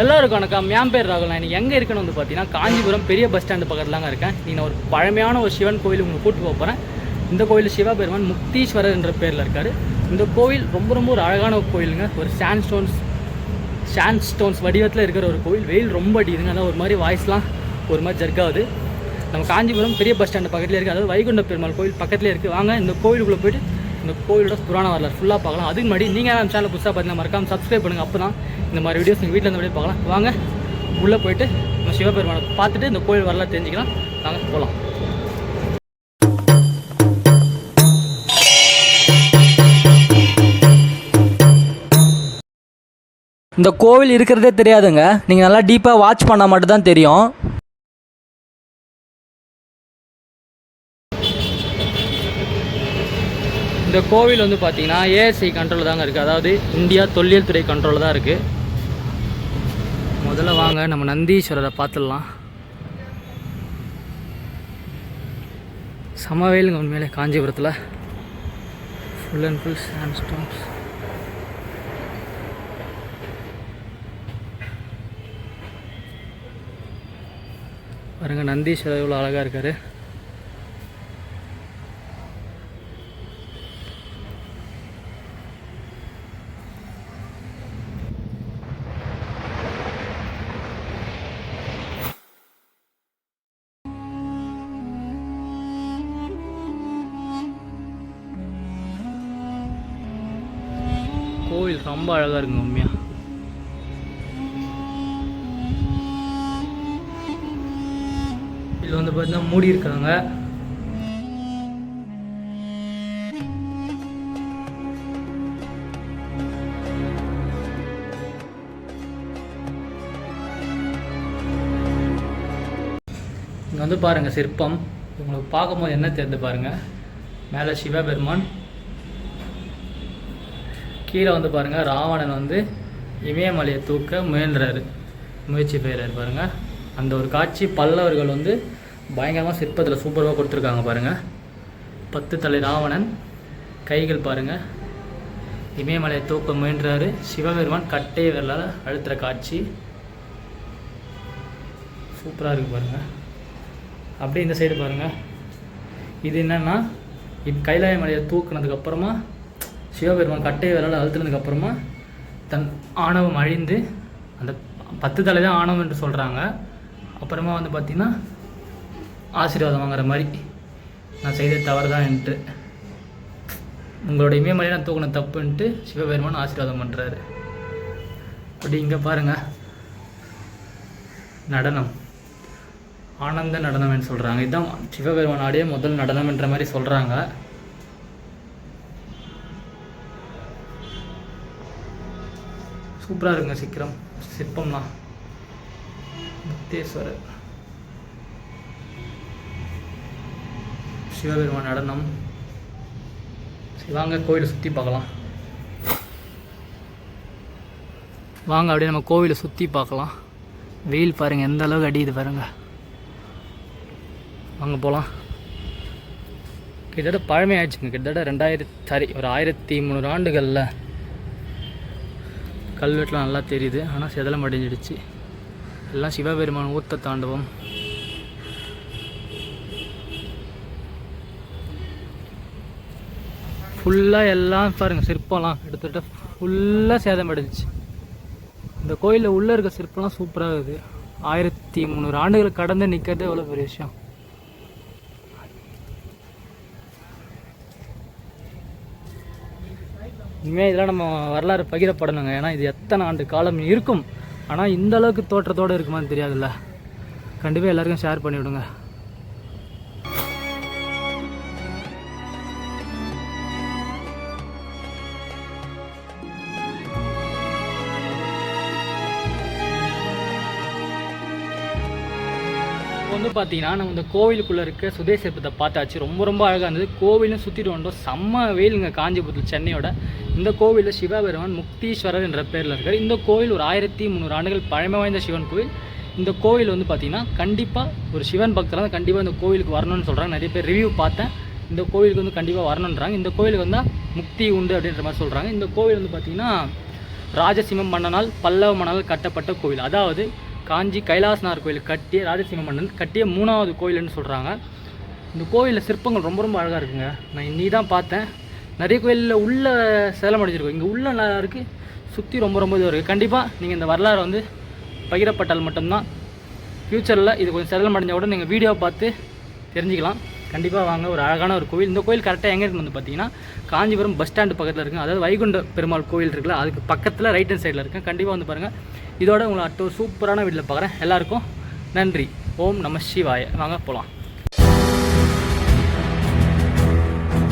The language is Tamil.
எல்லாருக்கும் வணக்கம். என் பேர் ராகுல். நான் இன்றைக்கி எங்கே இருக்குன்னு வந்து பார்த்தீங்கன்னா காஞ்சிபுரம் பெரிய பஸ் ஸ்டாண்டு பக்கத்துலாங்க இருக்கேன். நான் ஒரு பழமையான ஒரு சிவன் கோயில் உங்களுக்கு கூப்பிட்டு போகிறேன். இந்த கோயில் சிவபெருமான் முக்தீஸ்வரர் என்ற பேரில் இருக்கார். இந்த கோயில் ரொம்ப ஒரு அழகான ஒரு கோயிலுங்க. ஒரு சாண்ட் ஸ்டோன்ஸ் வடிவத்தில் இருக்கிற ஒரு கோயில். வெயில் ரொம்ப அடிக்குதுங்க, அதான் ஒரு மாதிரி வாய்ஸ்லாம் ஒரு மாதிரி ஜர்க்காகுது. நம்ம காஞ்சிபுரம் பெரிய பஸ் ஸ்டாண்டு பக்கத்துலேயே இருக்குது, அதாவது வைகுண்ட பெருமாள் கோயில் பக்கத்துலேயே இருக்குது. வாங்க இந்த கோயிலுக்குள்ளே போய்ட்டு இந்த கோயிலோட புராண வரலாறு ஃபுல்லாக பார்க்கலாம். அதுக்கு முன்னாடி நீங்கள் நம்ம சேனல் புதுசாக பார்த்தீங்கன்னா மறக்காமல் சப்ஸ்கிரைப் பண்ணுங்கள். அப்போ தான் இந்த மாதிரி வீடியோஸ் நீங்கள் வீட்டில் இருந்தபடியே பார்க்கலாம். வாங்க உள்ளே போய்ட்டு நம்ம சிவபெருமானை பார்த்துட்டு இந்த கோயில் வரலாறு தெரிஞ்சுக்கலாம். வாங்க போகலாம். இந்த கோவில் இருக்கிறதே தெரியாதுங்க, நீங்கள் நல்லா டீப்பாக வாட்ச் பண்ணால் மட்டும்தான் தெரியும். இந்த கோவில் வந்து பார்த்தீங்கன்னா ஏஎஸ்ஐ கண்ட்ரோலில் தாங்க இருக்குது, அதாவது இந்தியா தொல்லியல் துறை கண்ட்ரோலில் தான் இருக்குது. முதல்ல வாங்க நம்ம நந்தீஸ்வரரை பார்த்துடலாம். சமவேலுங்க உண்மையிலே காஞ்சிபுரத்தில் full and full sand stones. பாருங்க நந்தீஸ்வரர் இவ்வளோ அழகாக இருக்கார். கோவில் ரொம்ப அழகாக இருக்குங்க உண்மையாக. இதில் வந்து பார்த்தீங்கன்னா மூடி இருக்காங்க. இங்கே வந்து பாருங்கள் சிற்பம். உங்களுக்கு பார்க்கும்போது என்ன தெரிந்து பாருங்கள். மேலே சிவபெருமான், கீழே வந்து பாருங்கள் ராவணன் வந்து இமயமலையை தூக்க முயற்சி பெய்கிறாரு பாருங்கள். அந்த ஒரு காட்சி பல்லவர்கள் வந்து பயங்கரமாக சிற்பத்தில் சூப்பராக கொடுத்துருக்காங்க பாருங்கள். 10 தலை ராவணன், கைகள் பாருங்கள், இமயமலையை தூக்க முயன்றாரு. சிவபெருமான் கட்டை விரலால் அழுத்துகிற காட்சி சூப்பராக இருக்குது பாருங்கள். அப்படியே இந்த சைடு பாருங்கள். இது என்னென்னா கைலாய மலையை தூக்குனதுக்கப்புறமா சிவபெருமான் கட்டையை விரலால் அழுத்துனதுக்கப்புறமா தன் ஆணவம் அழிந்து, அந்த 10 தலை தான் ஆணவம் என்று சொல்கிறாங்க. அப்புறமா வந்து பார்த்திங்கன்னா ஆசீர்வாதம் வாங்குற மாதிரி, நான் செய்த தவறு தான் என்று, உங்களோட இமயமலையை நான் தூக்கின தப்புன்ட்டு சிவபெருமான் ஆசீர்வாதம் பண்ணுறாரு. அப்படி இங்கே பாருங்கள் நடனம், ஆனந்த நடனம்னு சொல்கிறாங்க. இதுதான் சிவபெருமான் ஆடிய முதல் நடனம் என்ற மாதிரி சொல்கிறாங்க. சூப்பராக இருக்குங்க சிற்பம்லாம். முக்தேஸ்வரர், சிவபெருமான் நடனம். வாங்க கோவிலை சுற்றி பார்க்கலாம். வாங்க அப்படியே நம்ம கோவிலை சுற்றி பார்க்கலாம். வெயில் பாருங்கள் எந்த அளவுக்கு அடியுது பாருங்கள். வாங்க போகலாம். கிட்டத்தட்ட பழமையாயிடுச்சுங்க. கிட்டத்தட்ட ஒரு 1300 ஆண்டுகளில் கல்வெட்டுலாம் நல்லா தெரியுது. ஆனால் செதலம் அடைஞ்சிடுச்சு. எல்லாம் சிவபெருமான் ஊத்த தாண்டவம். ஃபுல்லாக எல்லாம் பாருங்கள் சிற்பம்லாம் கிட்டத்தட்ட ஃபுல்லாக சேதம் அடைஞ்சிச்சு. இந்த கோயிலில் உள்ளே இருக்க சிற்பம்லாம் சூப்பராக இருக்குது. 1300 ஆண்டுகள் கடந்து நிற்கிறது எவ்வளோ பெரிய விஷயம். இனிமேல் இதெல்லாம் நம்ம வரலாறு பகிரப்படணுங்க. ஏன்னா இது எத்தனை ஆண்டு காலம் இருக்கும், ஆனால் இந்த அளவுக்கு தோற்றத்தோடு இருக்குமான்னு தெரியாதுல்ல. கண்டிப்பாக எல்லாருக்கும் ஷேர் பண்ணிவிடுங்க. வந்து பார்த்தீங்கன்னா நம்ம இந்த கோவிலுக்குள்ளே இருக்க சுதேச சிற்பத்தை பார்த்தாச்சு. ரொம்ப அழகாக இருந்தது. கோவிலும் சுற்றிட்டு வந்தோம். செம்ம வெயிலுங்க காஞ்சிபுரத்தில், சென்னையோட. இந்த கோவிலில் சிவபெருமான் முக்தீஸ்வரர் என்ற பேரில் இருக்கார். இந்த கோவில் ஒரு 1300 ஆண்டுகள் பழமை வாய்ந்த சிவன் கோவில். இந்த கோவில் வந்து பார்த்திங்கன்னா கண்டிப்பாக ஒரு சிவன் பக்தராக கண்டிப்பாக இந்த கோவிலுக்கு வரணும்னு சொல்கிறாங்க. நிறைய பேர் ரிவ்யூ பார்த்தேன். இந்த கோவிலுக்கு வந்து கண்டிப்பாக வரணுன்றாங்க. இந்த கோவிலுக்கு வந்தால் முக்தி உண்டு அப்படின்ற மாதிரி சொல்கிறாங்க. இந்த கோவில் வந்து பார்த்திங்கன்னா ராஜசிம்ம மன்னனால் பல்லவ மன்னனால் கட்டப்பட்ட கோவில். அதாவது காஞ்சி கைலாசநாதர் கோயில் கட்டிய ராஜசிம்ம மன்னன் கட்டிய 3வது கோயில்னு சொல்கிறாங்க. இந்த கோவிலில் சிற்பங்கள் ரொம்ப ரொம்ப அழகாக இருக்குங்க. நான் இன்னி தான் பார்த்தேன். நிறைய கோயிலில் உள்ள சேலம் அடைஞ்சிருக்கும், இங்கே உள்ள நல்லா இருக்குது, சுற்றி ரொம்ப ரொம்ப இது இருக்குது. கண்டிப்பாக நீங்கள் இந்த வரலாறு வந்து பகிரப்பட்டால் மட்டும்தான் ஃப்யூச்சரில் இது கொஞ்சம் சேலம் அடைஞ்சால் கூட நீங்கள் வீடியோவை பார்த்து தெரிஞ்சுக்கலாம். கண்டிப்பாக வாங்க, ஒரு அழகான ஒரு கோவில். இந்த கோயில் கரெக்டாக எங்கே இருக்குன்னு வந்து பார்த்தீங்கன்னா காஞ்சிபுரம் பஸ் ஸ்டாண்டு பக்கத்தில் இருக்குங்க. அதாவது வைகுண்ட பெருமாள் கோவில் இருக்குல்ல, அதுக்கு பக்கத்தில் ரைட் ஹேண்ட் சைடில் இருக்கேன். கண்டிப்பாக வந்து பாருங்கள். இதோட உங்களை அடுத்த ஒரு சூப்பரான வீட்டில் பார்க்குறேன். எல்லாருக்கும் நன்றி. ஓம் நம சிவாய. வாங்க போகலாம்.